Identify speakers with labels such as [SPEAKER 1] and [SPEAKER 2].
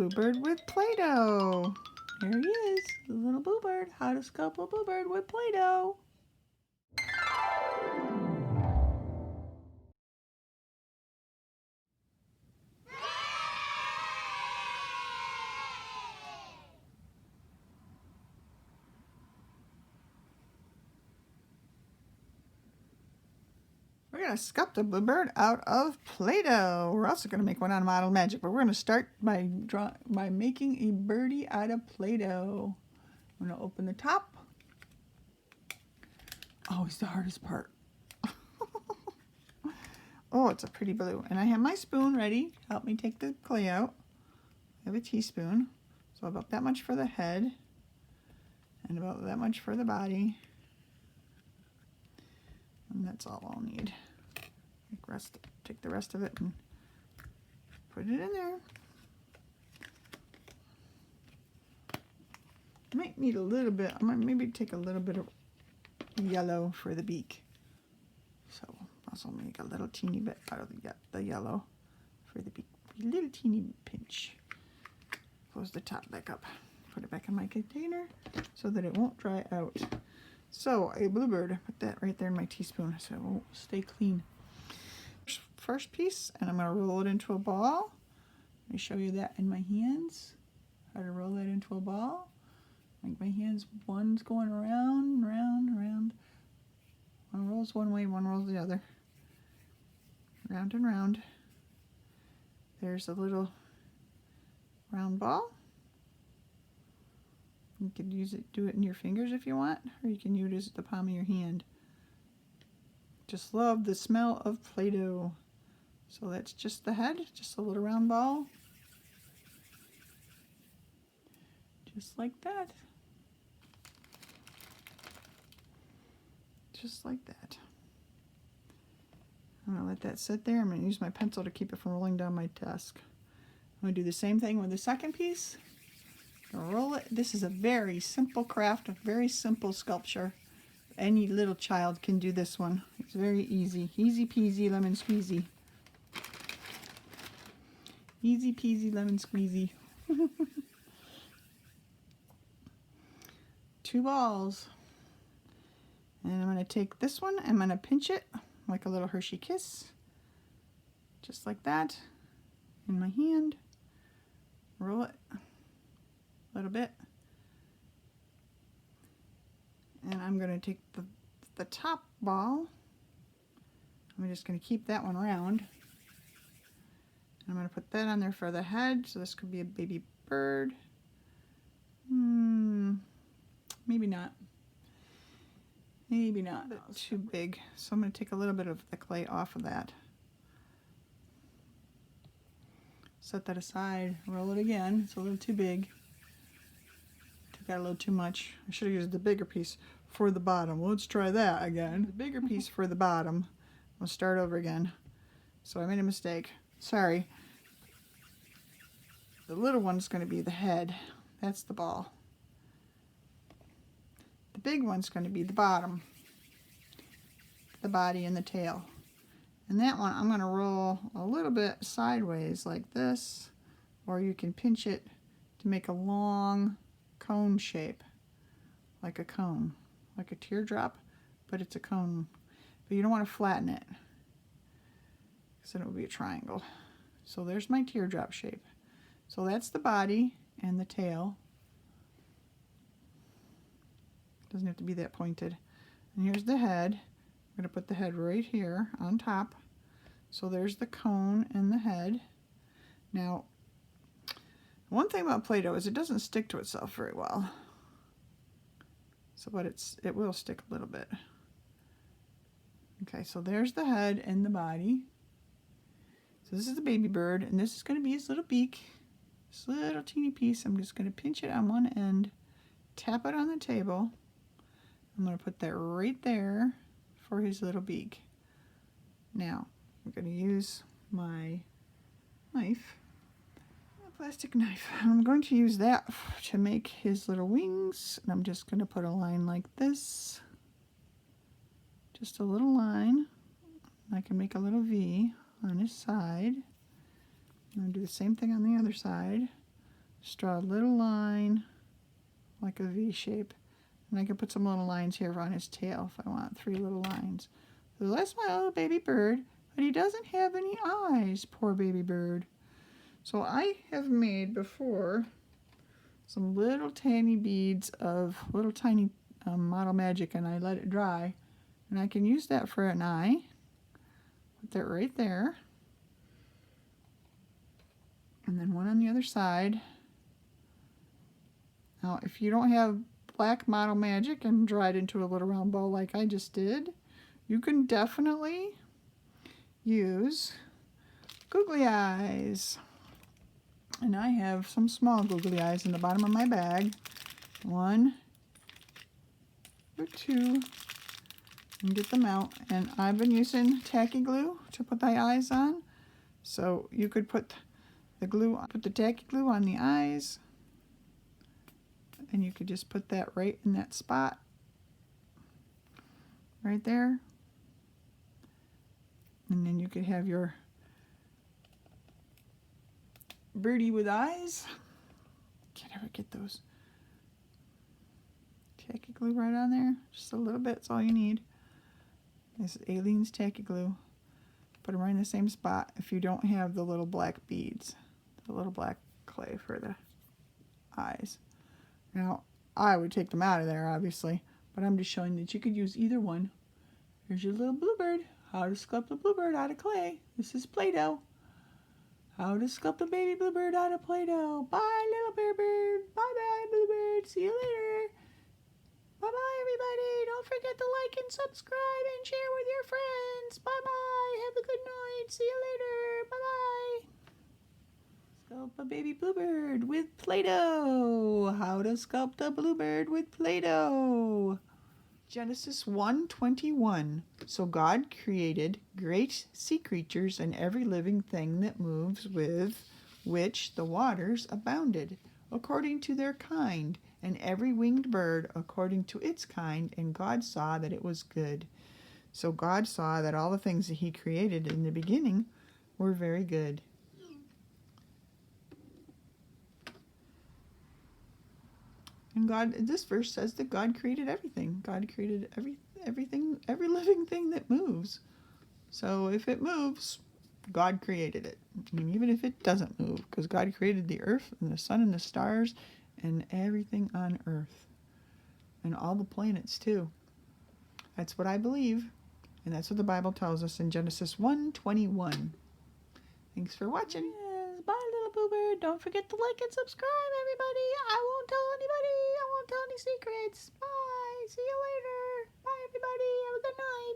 [SPEAKER 1] bluebird with Play-Doh. Here he is, the little bluebird. How to sculpt a bluebird with Play-Doh. We're going to sculpt a bluebird out of Play-Doh. We're also going to make one out of Model Magic, but we're going to start by making a birdie out of Play-Doh. I'm going to open the top. Always the hardest part. Oh, it's a pretty blue. And I have my spoon ready to help me take the clay out. I have a teaspoon. So about that much for the head. And about that much for the body. And that's all I'll need. Take the rest of it and put it in there. Might need a little bit. I might maybe take a little bit of yellow for the beak. So also make a little teeny bit out of the yellow for the beak. A little teeny pinch. Close the top back up. Put it back in my container so that it won't dry out. So a bluebird, put that right there in my teaspoon so it won't stay clean. First piece, and I'm going to roll it into a ball. Let me show you that in my hands. How to roll that into a ball. Like my hands, one's going around, round, round. One rolls one way, one rolls the other. Round and round. There's a little round ball. You could do it in your fingers if you want, or you can use it as the palm of your hand. Just love the smell of Play-Doh. So that's just the head, just a little round ball. Just like that. Just like that. I'm going to let that sit there. I'm going to use my pencil to keep it from rolling down my desk. I'm going to do the same thing with the second piece. Roll it. This is a very simple craft, a very simple sculpture. Any little child can do this one. It's very easy. Easy peasy lemon squeezy. Easy peasy lemon squeezy. 2 balls. And I'm going to take this one, I'm going to pinch it like a little Hershey kiss. Just like that. In my hand. Roll it a little bit. And I'm going to take the top ball. I'm just going to keep that one round. I'm going to put that on there for the head. So this could be a baby bird. Maybe not. Maybe not. Too big. So I'm going to take a little bit of the clay off of that. Set that aside. Roll it again. It's a little too big. Took out a little too much. I should have used the bigger piece for the bottom. Let's try that again. The bigger piece for the bottom. We'll start over again. So I made a mistake. Sorry. The little one's going to be the head. That's the ball. The big one's going to be the bottom. The body and the tail. And that one I'm going to roll a little bit sideways like this. Or you can pinch it to make a long cone shape. Like a cone. Like a teardrop, but it's a cone. But you don't want to flatten it, because then it will be a triangle. So there's my teardrop shape. So that's the body and the tail. Doesn't have to be that pointed. And here's the head. I'm going to put the head right here on top. So there's the cone and the head. Now, one thing about Play-Doh is it doesn't stick to itself very well. So, but it will stick a little bit. Okay, so there's the head and the body. So this is the baby bird, and this is going to be his little beak. This little teeny piece. I'm just going to pinch it on one end, tap it on the table. I'm going to put that right there for his little beak. Now, I'm going to use my knife. Plastic knife. I'm going to use that to make his little wings, and I'm just going to put a line like this, just a little line. I can make a little V on his side. I'm going to do the same thing on the other side. Just draw a little line like a V shape. And I can put some little lines here on his tail if I want, 3 little lines. So that's my little baby bird, but he doesn't have any eyes, poor baby bird. So I have made before some little tiny beads of little tiny Model Magic, and I let it dry. And I can use that for an eye. Put that right there. And then one on the other side. Now, if you don't have black Model Magic and dry it into a little round ball like I just did, you can definitely use googly eyes. And I have some small googly eyes in the bottom of my bag. 1 or 2. And get them out. And I've been using tacky glue to put the eyes on. So you could put the tacky glue on the eyes. And you could just put that right in that spot. Right there. And then you could have your birdie with eyes. Can't ever get those. Tacky glue right on there. Just a little bit, that's all you need. This is Aleene's tacky glue. Put them right in the same spot if you don't have the little black beads. The little black clay for the eyes. Now, I would take them out of there, obviously, but I'm just showing that you could use either one. Here's your little bluebird. How to sculpt a bluebird out of clay. This is Play-Doh. How to sculpt a baby bluebird out of Play-Doh. Bye, little bear bird. Bye-bye, bluebird. See you later. Bye-bye, everybody. Don't forget to like and subscribe and share with your friends. Bye-bye. Have a good night. See you later. Bye-bye. Sculpt a baby bluebird with Play-Doh. How to sculpt a bluebird with Play-Doh. Genesis 1:21. So God created great sea creatures and every living thing that moves, with which the waters abounded, according to their kind, and every winged bird according to its kind. And God saw that it was good. So God saw that all the things that he created in the beginning were very good. And God, this verse says that God created everything. God created everything, every living thing that moves. So if it moves, God created it. And even if it doesn't move, because God created the earth and the sun and the stars and everything on earth. And all the planets too. That's what I believe. And that's what the Bible tells us in Genesis 1:21. Thanks for watching. Yes, bye, little bluebird. Don't forget to like and subscribe, everybody. I won't tell anybody. I won't tell any secrets. Bye. See you later. Bye, everybody. Have a good night.